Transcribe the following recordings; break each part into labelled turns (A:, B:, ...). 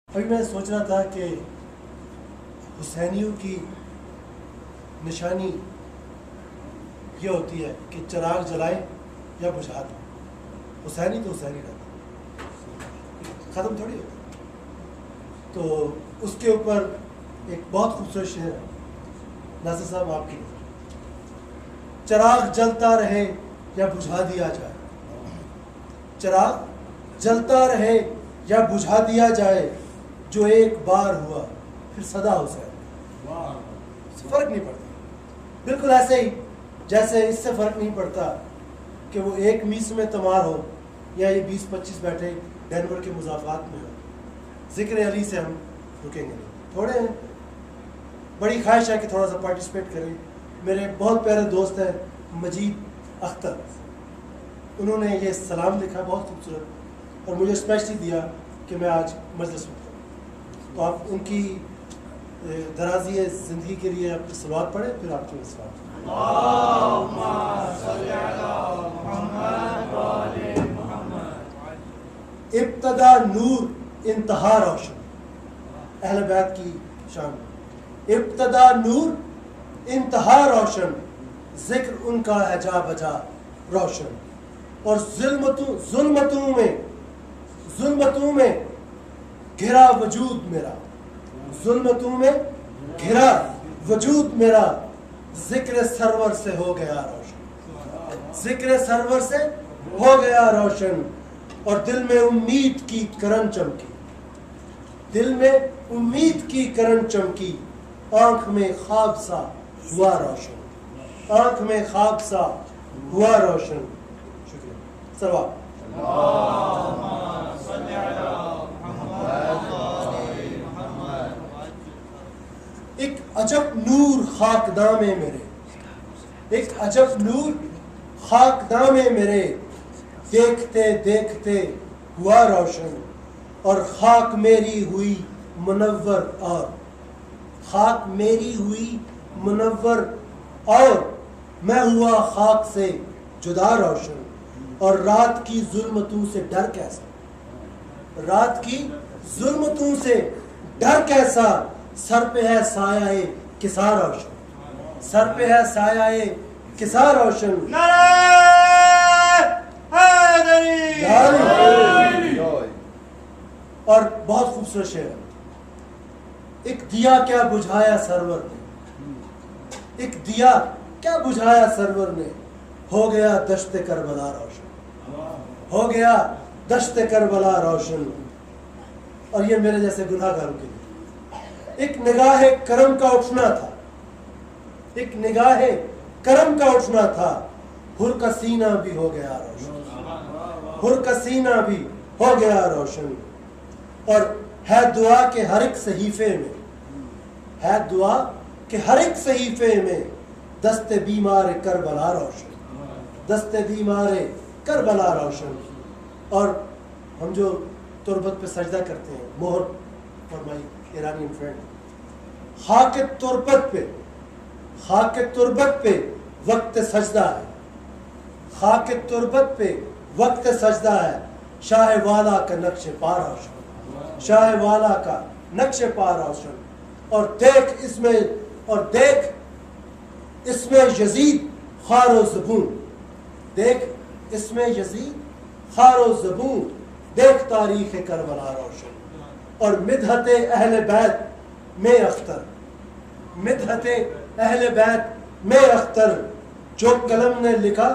A: ابھی میں سوچ رہا تھا کہ حسینیوں کی نشانی یہ ہوتی ہے کہ چراغ جلائیں یا بجھا دیں. حسینی تو حسینی رہتا، ختم تھوڑی ہوتا. تو اس کے اوپر ایک بہت خوبصورت شعر ہے. ناصر صاحب آپ کی چراغ جلتا رہے یا بجھا دیا جائے، چراغ جلتا رہے یا بجھا دیا جائے، جو ایک بار ہوا پھر سدا حسین. فرق نہیں پڑتا. بالکل ایسے ہی جیسے اس سے فرق نہیں پڑتا کہ وہ ایک میس میں تمار ہو یا یہ 20-25 بیٹھے ڈینور کے مضافات میں ہو. ذکر علی سے ہم رکیں گے نہیں. تھوڑے ہیں، بڑی خواہش ہے کہ تھوڑا سا پارٹیسپیٹ کریں. میرے بہت پیارے دوست ہیں مجید اختر، انہوں نے یہ سلام لکھا بہت خوبصورت اور مجھے اسپیشلی دیا کہ میں آج مجلس میں کروں. تو آپ ان کی درازی زندگی کے لیے آپ صلوات پڑھیں، پھر آپ کی صلوات. ابتدا نور انتہا روشن. اہل بیت کی شان. ابتدا نور انتہا روشن، ذکر ان کا ہے جا بجا روشن. اور ظلمتوں میں گھرا وجود میرا، ظلمتوں میں گھرا وجود میرا، ذکر سرور سے ہو گیا روشن. ذکر سرور سے ہو گیا روشن. اور دل میں امید کی کرن چمکی، دل میں امید کی کرن چمکی، آنکھ میں خواب سا ہوا روشن، آنکھ میں خواب سا ہوا روشن. شکریہ. سلوات. ایک عجب نور خاک دامے میرے، ایک عجب نور خاک دامے میرے، دیکھتے دیکھتے ہوا روشن. اور خاک میری ہوئی منور، اور خاک میری ہوئی منور، اور میں ہوا خاک سے جدا روشن. اور رات کی ظلمتوں سے ڈر کیسا، رات کی ظلمتوں سے ڈر کیسا، سر پہ ہے سایہ کسا روشن، سر پہ ہے سایہ کسا روشن. اور بہت خوبصورت شعر ہے. ایک دیا کیا بجھایا سرور نے، ایک دیا کیا بجھایا سرور نے، ہو گیا دشت کربلا روشن، ہو گیا دشت کربلا روشن. اور یہ میرے جیسے گناہ گاروں کے لیے ایک نگاہ کرم کا اٹھنا تھا، ایک نگاہ کرم کا اٹھنا تھا. حر کا سینہ بھی ہو گیا روشن، حر کا سینہ بھی ہو گیا روشن. اور ہے دعا کہ ہر ایک صحیفے میں، ہے دعا کہ ہر ایک صحیفے میں، دست بیمار کربلا روشن، دست بیمار کربلا روشن. اور ہم جو تربت پہ سجدہ کرتے ہیں، مہر فرمائی ایرانین فرینڈ، خاک تربت پہ، خاک تربت پہ وقت سجدہ ہے، خاک تربت پہ وقت سجدہ ہے. شاہ والا کا نقش پا روشن، شاہ والا کا نقش پا روشن. اور دیکھ اس میں، اور دیکھ اس میں یزید خار و زبون، دیکھ اس میں یزید خار و زبون، دیکھ تاریخ کربلا روشن. اور مدحت اہل بیت میں اختر، مدحت اہل بیت میں اختر، جو قلم نے لکھا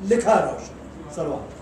A: لکھا روشن. صلوات.